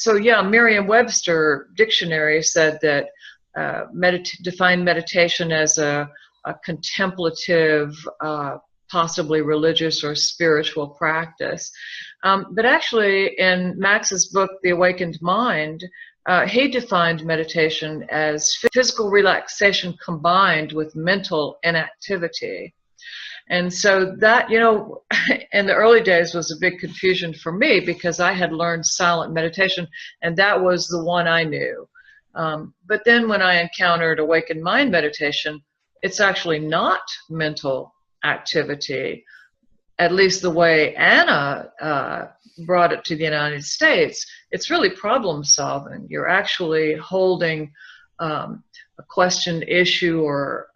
So yeah, Merriam-Webster dictionary said that defined meditation as a contemplative, possibly religious or spiritual practice. But actually, in Max's book, The Awakened Mind, he defined meditation as physical relaxation combined with mental inactivity. And so that, you know, in the early days was a big confusion for me because I had learned silent meditation and that was the one I knew. But then when I encountered awakened mind meditation, it's actually not mental activity, at least the way Anna brought it to the United States. It's really problem solving. You're actually holding a question, issue, or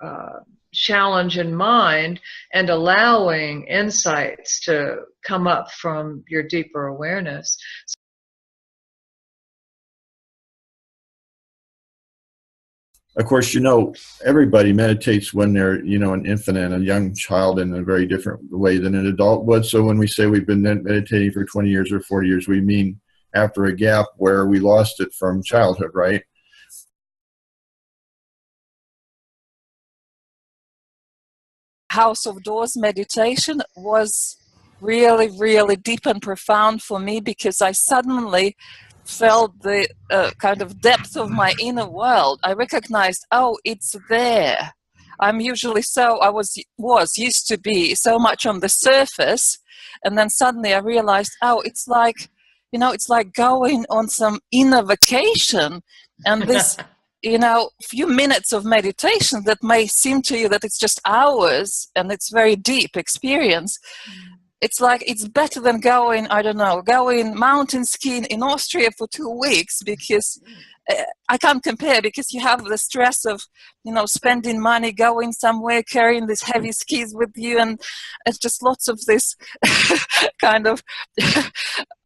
challenge in mind and allowing insights to come up from your deeper awareness. Of course, you know, everybody meditates when they're, you know, an infant and a young child in a very different way than an adult would. So when we say we've been meditating for 20 years or 40 years, we mean after a gap where we lost it from childhood, right? House of Doors meditation was really, really deep and profound for me because I suddenly felt the kind of depth of my inner world. I recognized, oh, it's there. I'm usually I was used to be so much on the surface, and then suddenly I realized, oh, it's like, you know, it's like going on some inner vacation, and this you know, few minutes of meditation that may seem to you that it's just hours and it's very deep experience. It's like, it's better than going, I don't know, going mountain skiing in Austria for 2 weeks, because I can't compare, because you have the stress of, you know, spending money, going somewhere, carrying these heavy skis with you, and it's just lots of this kind of,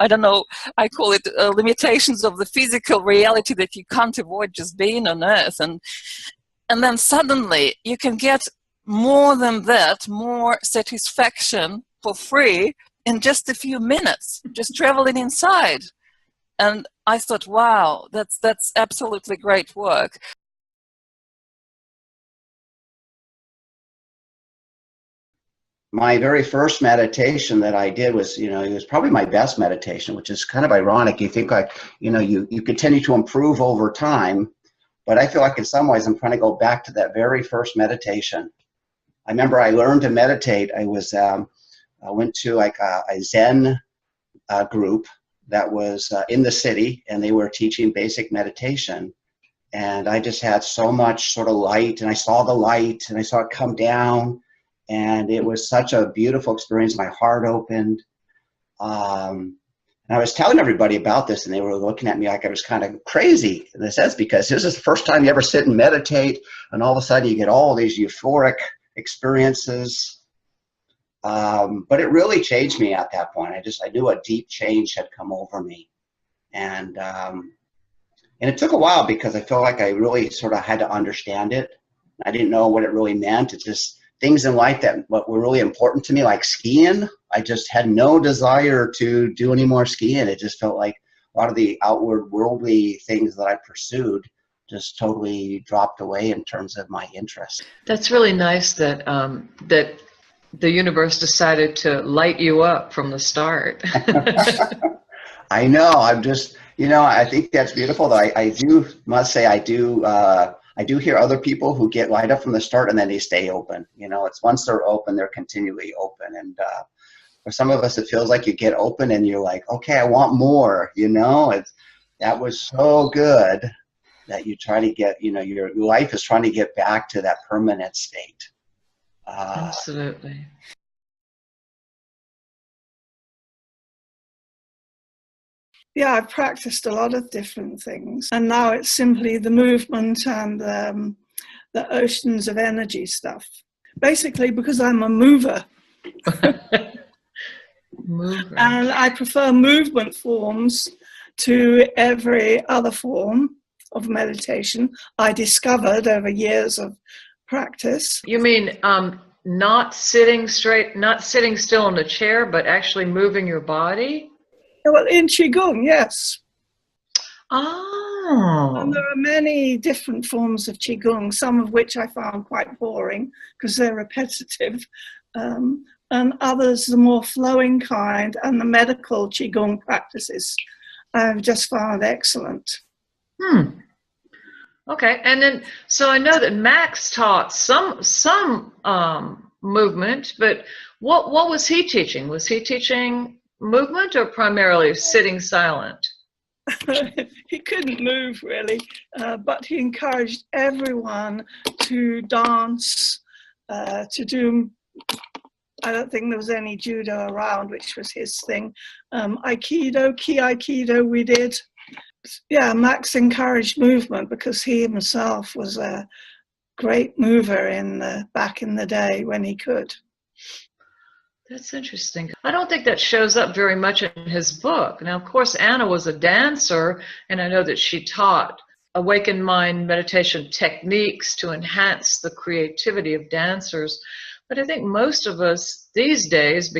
I don't know, I call it limitations of the physical reality that you can't avoid just being on Earth. And then suddenly you can get more than that, more satisfaction for free in just a few minutes, just traveling inside. And I thought, wow, that's absolutely great work. My very first meditation that I did was, you know, it was probably my best meditation, which is kind of ironic. You think like, you know, you continue to improve over time, but I feel like in some ways I'm trying to go back to that very first meditation. I remember I learned to meditate. I went to like a Zen group that was in the city, and they were teaching basic meditation. And I just had so much sort of light, and I saw the light, and I saw it come down, and it was such a beautiful experience. My heart opened. And I was telling everybody about this, and they were looking at me like I was kind of crazy in a sense, because this is the first time you ever sit and meditate, and all of a sudden you get all these euphoric experiences. But it really changed me at that point. I knew a deep change had come over me. And it took a while, because I felt like I really sort of had to understand it. I didn't know what it really meant. It's just things in life that were really important to me, like skiing. I just had no desire to do any more skiing. It just felt like a lot of the outward worldly things that I pursued just totally dropped away in terms of my interest. That's really nice that that the universe decided to light you up from the start. I know. I'm just, you know, I think that's beautiful. Though I must say I do hear other people who get light up from the start and then they stay open. You know, it's once they're open, they're continually open. And for some of us, it feels like you get open and you're like, okay, I want more. You know, that was so good that you try to get, you know, your life is trying to get back to that permanent state. Absolutely. Yeah, I've practiced a lot of different things, and now it's simply the movement and the oceans of energy stuff. Basically, because I'm a mover. And I prefer movement forms to every other form of meditation I discovered over years of practice. You mean not sitting straight, not sitting still in a chair, but actually moving your body? Well, in Qigong, yes. And Oh. there are many different forms of Qigong, some of which I found quite boring because they're repetitive, and others the more flowing kind, and the medical Qigong practices I've just found excellent. Okay, and then so I know that Max taught some movement, but what was he teaching? Was he teaching movement or primarily sitting silent? He couldn't move really, but he encouraged everyone to dance, to do, I don't think there was any judo around, which was his thing. Aikido, Ki-Aikido we did. Yeah, Max encouraged movement because he himself was a great mover back in the day when he could. That's interesting. I don't think that shows up very much in his book. Now, of course, Anna was a dancer, and I know that she taught awakened mind meditation techniques to enhance the creativity of dancers. But I think most of us these days,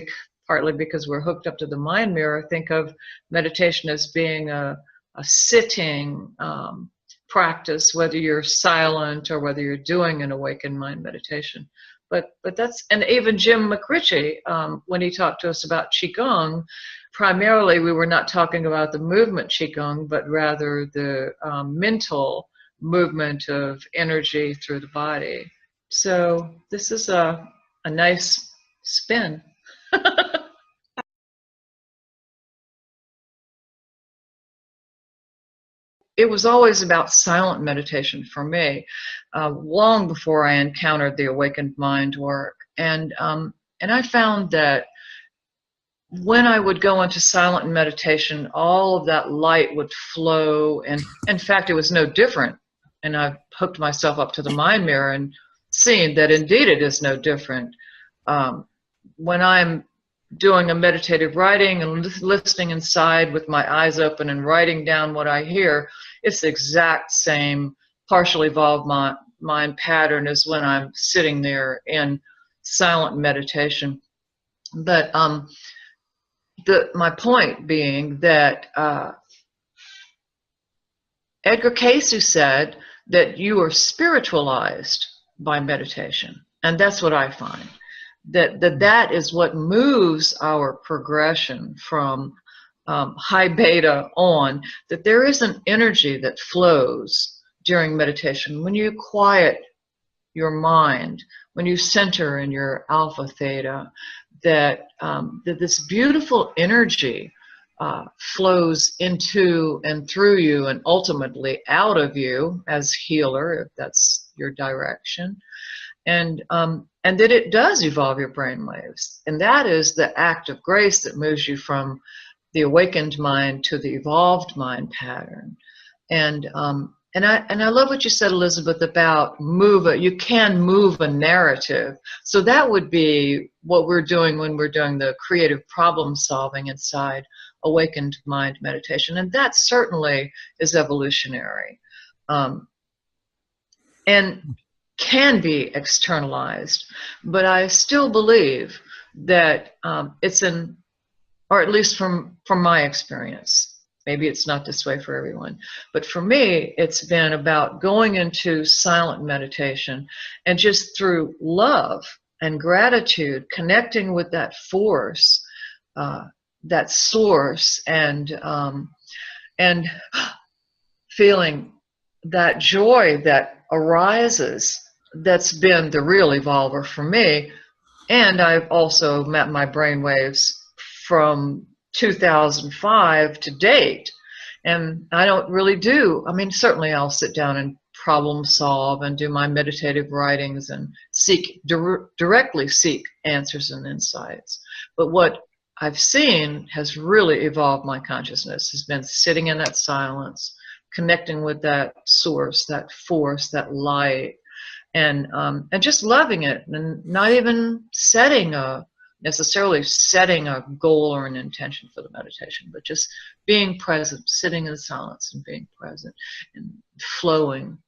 partly because we're hooked up to the mind mirror, think of meditation as being a sitting practice, whether you're silent or whether you're doing an awakened mind meditation. But that's, and even Jim McRitchie, when he talked to us about Qigong, primarily we were not talking about the movement Qigong, but rather the mental movement of energy through the body. So this is a nice spin. It was always about silent meditation for me, long before I encountered the awakened mind work. And I found that when I would go into silent meditation, all of that light would flow. And in fact, it was no different. And I've hooked myself up to the mind mirror and seen that indeed it is no different. When I'm doing a meditative writing and listening inside with my eyes open and writing down what I hear, it's the exact same partially evolved mind pattern as when I'm sitting there in silent meditation. But my point being that Edgar Cayce said that you are spiritualized by meditation, and that's what I find. That is what moves our progression from high beta on, that there is an energy that flows during meditation. When you quiet your mind, when you center in your alpha theta, that this beautiful energy flows into and through you and ultimately out of you as healer, if that's your direction. And that it does evolve your brain waves. And that is the act of grace that moves you from the awakened mind to the evolved mind pattern. And I love what you said, Elizabeth, about you can move a narrative. So that would be what we're doing when we're doing the creative problem solving inside awakened mind meditation. And that certainly is evolutionary. And can be externalized, but I still believe that it's or at least from my experience, maybe it's not this way for everyone, but for me, it's been about going into silent meditation and just through love and gratitude, connecting with that force, that source, and feeling that joy that arises. That's been the real evolver for me. And I've also met my brainwaves from 2005 to date. And I don't really certainly I'll sit down and problem solve and do my meditative writings and directly seek answers and insights. But what I've seen has really evolved my consciousness, has been sitting in that silence, connecting with that source, that force, that light, and just loving it, and not even necessarily setting a goal or an intention for the meditation, but just being present, sitting in silence and being present and flowing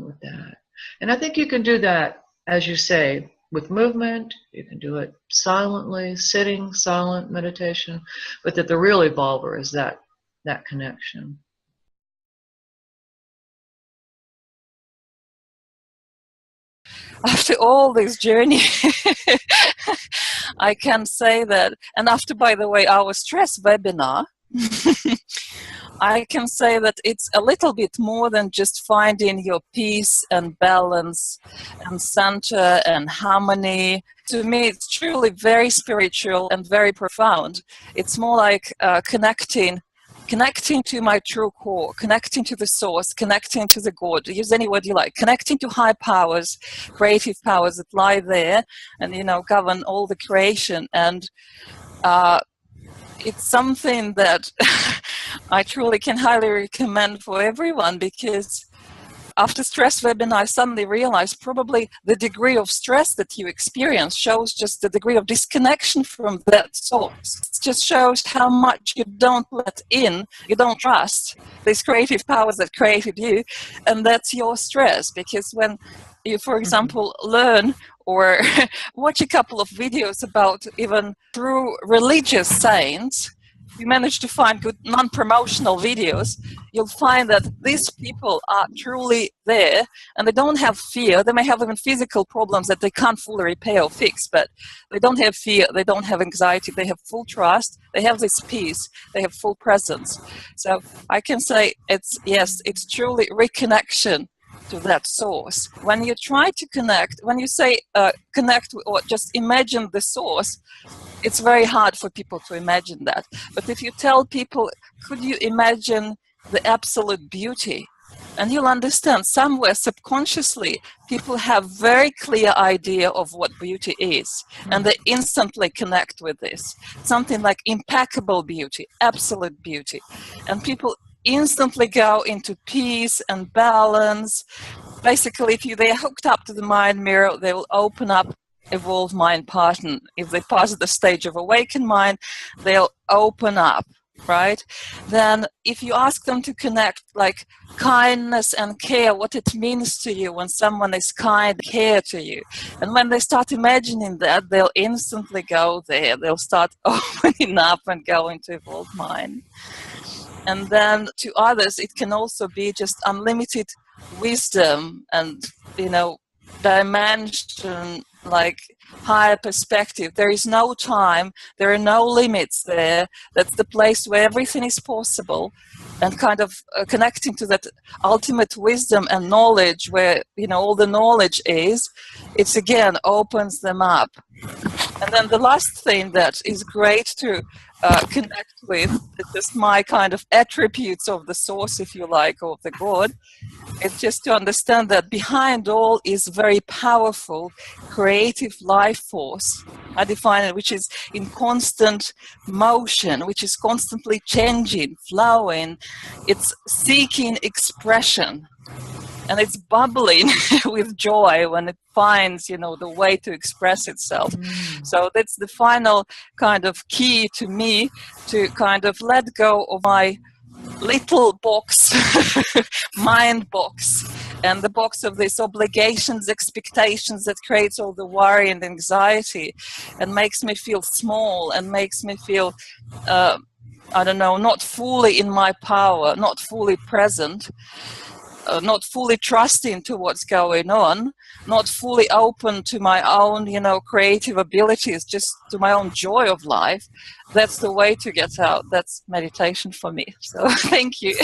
with that. And I think you can do that, as you say, with movement. You can do it silently, sitting, silent meditation, but that the real evolver is that connection. after all this journey, I can say that, and after, by the way, our stress webinar, I can say that it's a little bit more than just finding your peace and balance and center and harmony. To me, it's truly very spiritual and very profound. It's more like connecting to my true core, connecting to the source, connecting to the God, use any word you like, connecting to high powers, creative powers that lie there and, you know, govern all the creation. And it's something that I truly can highly recommend for everyone, because after stress webinar, I suddenly realized probably the degree of stress that you experience shows just the degree of disconnection from that source. It just shows how much you don't let in, you don't trust these creative powers that created you, and that's your stress. Because when you, for example, learn or watch a couple of videos about even through religious saints, you manage to find good non-promotional videos, you'll find that these people are truly there and they don't have fear. They may have even physical problems that they can't fully repair or fix, but they don't have fear, they don't have anxiety, they have full trust, they have this peace, they have full presence. So I can say it's, yes, it's truly reconnection to that source. When you try to connect, when you say connect or just imagine the source, it's very hard for people to imagine that. But if you tell people, could you imagine the absolute beauty? And you'll understand somewhere subconsciously, people have very clear idea of what beauty is. And they instantly connect with this. Something like impeccable beauty, absolute beauty. And people instantly go into peace and balance. Basically, if they're hooked up to the mind mirror, they will open up evolved mind pattern. If they pass the stage of awakened mind, they'll open up, right? Then if you ask them to connect, like kindness and care, what it means to you when someone is kind, care to you, and when they start imagining that, they'll instantly go there. They'll start opening up and go into evolved mind. And then to others, it can also be just unlimited wisdom and, you know, dimension, like higher perspective. There is no time, there are no limits there. That's the place where everything is possible, and kind of connecting to that ultimate wisdom and knowledge where, you know, all the knowledge is, it's again opens them up. And then the last thing that is great to connect with, just my kind of attributes of the source, if you like, or the God, it's just to understand that behind all is very powerful creative life force. I define it, which is in constant motion, which is constantly changing, flowing. It's seeking expression. And it's bubbling with joy when it finds, you know, the way to express itself. So that's the final kind of key to me, to kind of let go of my little box, mind box, and the box of these obligations, expectations that creates all the worry and anxiety and makes me feel small and makes me feel, I don't know, not fully in my power, not fully present. Not fully trusting to what's going on, not fully open to my own, you know, creative abilities, just to my own joy of life. That's the way to get out. That's meditation for me. So thank you.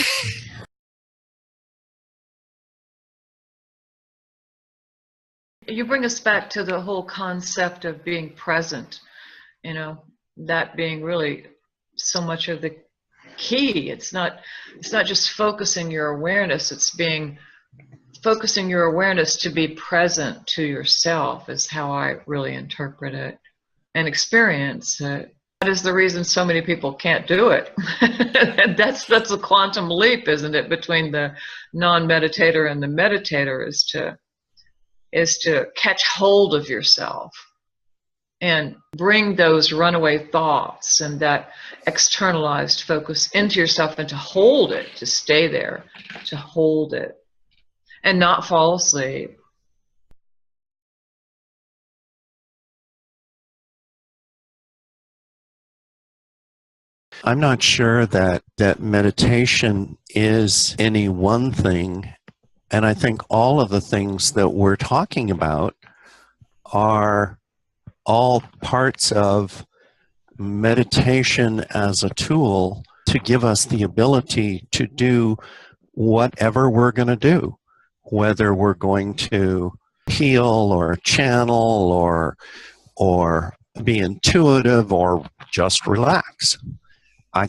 You bring us back to the whole concept of being present, you know, that being really so much of the key. It's not just focusing your awareness, it's focusing your awareness to be present to yourself is how I really interpret it and experience it. That is the reason so many people can't do it. that's a quantum leap, isn't it, between the non-meditator and the meditator, is to catch hold of yourself and bring those runaway thoughts and that externalized focus into yourself, and to hold it, to stay there, to hold it, and not fall asleep. I'm not sure that meditation is any one thing And I think all of the things that we're talking about are all parts of meditation as a tool to give us the ability to do whatever we're going to do, whether we're going to heal or channel or be intuitive or just relax. I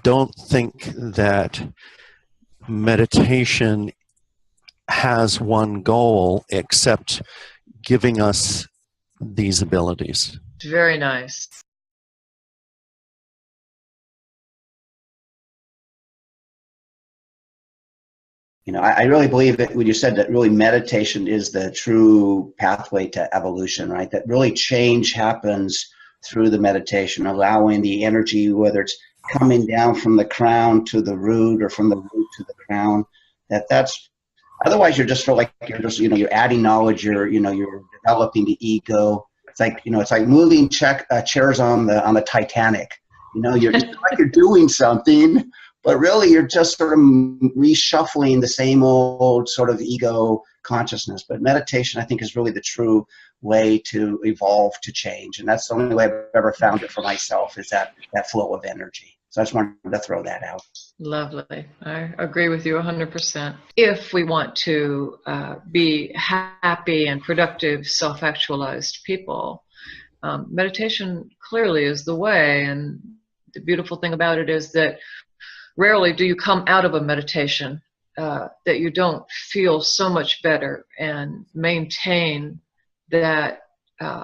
don't think that meditation has one goal except giving us these abilities. Very nice. You know, I really believe that when you said that really meditation is the true pathway to evolution, right? That really change happens through the meditation, allowing the energy, whether it's coming down from the crown to the root or from the root to the crown, that's otherwise you're just feel like you're just, you know, you're adding knowledge, you're developing the ego. It's like, you know, it's like moving chairs on the Titanic. You know, it's like you're doing something, but really you're just sort of reshuffling the same old sort of ego consciousness. But meditation, I think, is really the true way to evolve, to change. And that's the only way I've ever found it for myself, is that flow of energy. So I just wanted to throw that out. Lovely. I agree with you 100%. If we want to be happy and productive, self-actualized people, meditation clearly is the way. And the beautiful thing about it is that rarely do you come out of a meditation that you don't feel so much better and maintain that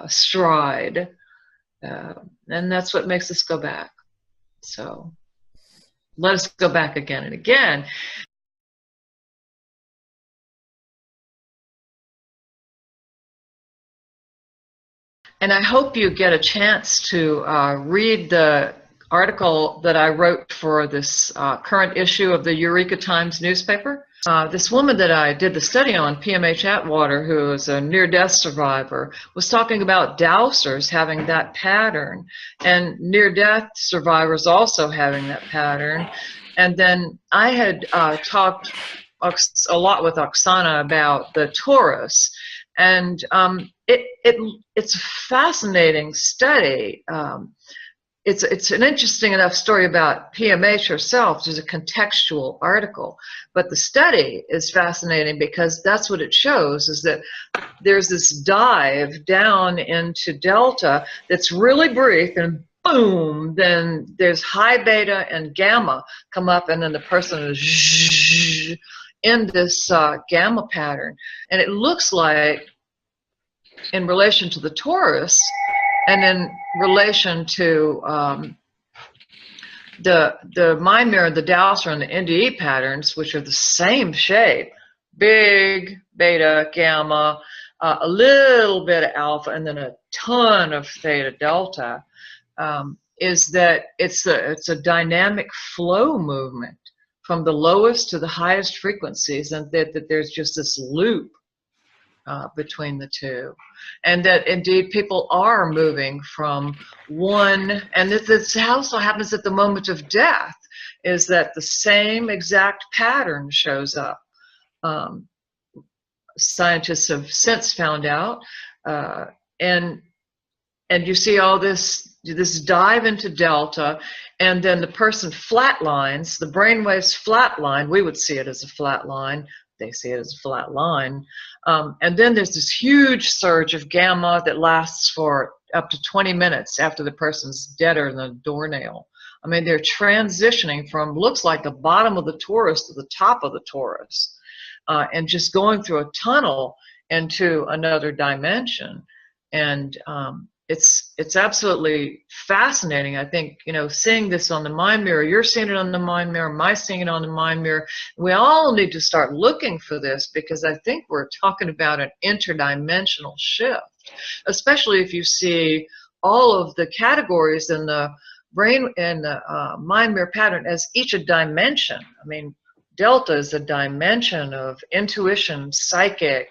stride. And that's what makes us go back. So let us go back again and again. And I hope you get a chance to read the article that I wrote for this current issue of the Eureka Times newspaper. This woman that I did the study on, PMH Atwater, who is a near-death survivor, was talking about dowsers having that pattern, and near-death survivors also having that pattern. And then I had talked a lot with Oksana about the Taurus, and it's a fascinating study. It's an interesting enough story about PMH herself. There's a contextual article, but the study is fascinating because that's what it shows, is that there's this dive down into delta that's really brief, and boom, then there's high beta and gamma come up, and then the person is in this gamma pattern. And it looks like, in relation to the Taurus, and in relation to the mind mirror, the dowser, and the NDE patterns, which are the same shape, big beta, gamma, a little bit of alpha, and then a ton of theta delta, is that it's a dynamic flow movement from the lowest to the highest frequencies, and that there's just this loop between the two, and that indeed people are moving from one, and this also happens at the moment of death, is that the same exact pattern shows up. Scientists have since found out, and you see all this dive into delta, and then the person flatlines, the brain waves flatline. We would see it as a flat line. They see it as a flat line. And then there's this huge surge of gamma that lasts for up to 20 minutes after the person's deader than a doornail. I mean, they're transitioning from, looks like the bottom of the torus to the top of the torus, and just going through a tunnel into another dimension. And it's absolutely fascinating. I think, you know, seeing this on the mind mirror, you're seeing it on the mind mirror, my seeing it on the mind mirror. We all need to start looking for this, because I think we're talking about an interdimensional shift, especially if you see all of the categories in the brain and the mind mirror pattern as each a dimension. I mean, delta is a dimension of intuition, psychic,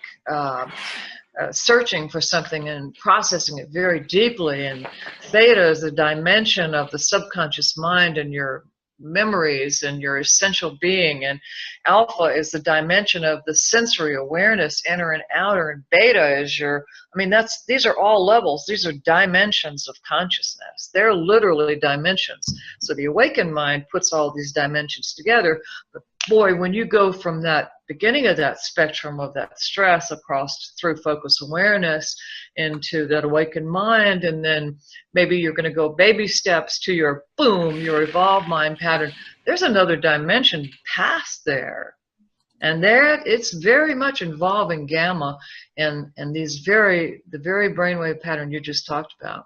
searching for something and processing it very deeply, and theta is a dimension of the subconscious mind and your memories and your essential being. And alpha is the dimension of the sensory awareness, inner and outer, and beta is your, I mean, these are all levels. These are dimensions of consciousness. They're literally dimensions. So the awakened mind puts all these dimensions together. But boy, when you go from that beginning of that spectrum of that stress across through focus awareness into that awakened mind, and then maybe you're going to go baby steps to your boom, your evolved mind pattern, there's another dimension past there. And there it's very much involving gamma and the very brainwave pattern you just talked about.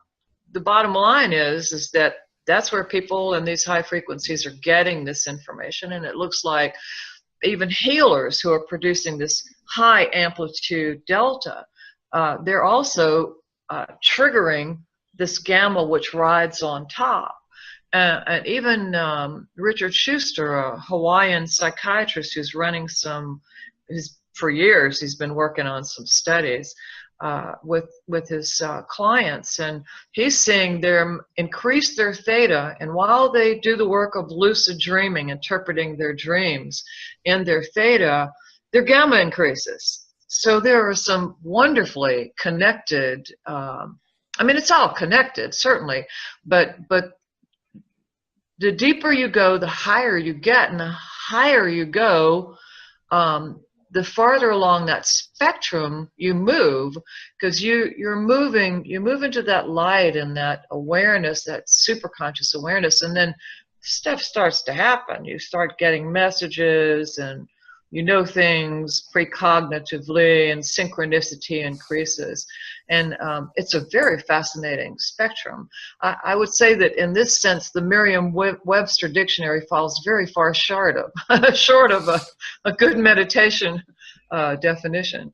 The bottom line is that that's where people in these high frequencies are getting this information, and it looks like even healers who are producing this high amplitude delta, they're also triggering this gamma which rides on top. And even Richard Schuster, a Hawaiian psychiatrist who's running for years, he's been working on some studies with his clients, and he's seeing them increase their theta, and while they do the work of lucid dreaming, interpreting their dreams in their theta, their gamma increases. So there are some wonderfully connected, I mean, it's all connected, certainly, but the deeper you go, the higher you get, and the higher you go, the farther along that spectrum you move, because you move into that light and that awareness, that superconscious awareness, and then stuff starts to happen. You start getting messages, and you know things precognitively, and synchronicity increases. And it's a very fascinating spectrum. I would say that in this sense, the Merriam-Webster dictionary falls very far short of a good meditation definition.